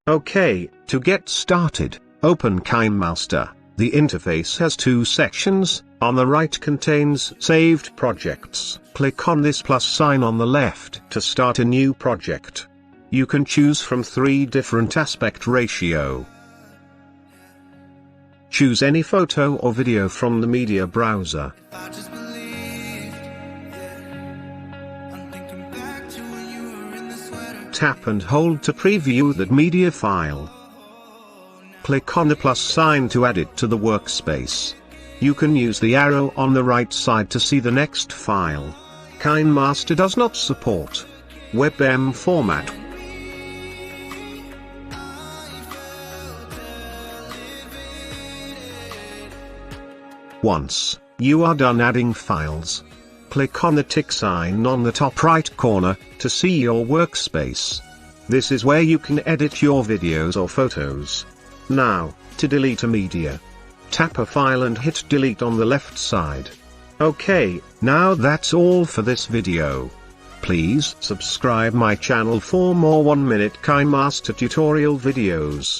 Okay, to get started, open KINEMASTER. The interface has two sections. On the right contains saved projects. Click on this plus sign on the left to start a new project. You can choose from 3 different aspect ratio. Choose any photo or video from the media browser. Tap and hold to preview that media file. Click on the plus sign to add it to the workspace. You can use the arrow on the right side to see the next file. KINEMASTER does not support WebM format. Once you are done adding files, click on the tick sign on the top right corner to see your workspace. This is where you can edit your videos or photos. Now, to delete a media, tap a file and hit delete on the left side. Okay, now that's all for this video. Please subscribe my channel for more 1-minute KINEMASTER tutorial videos.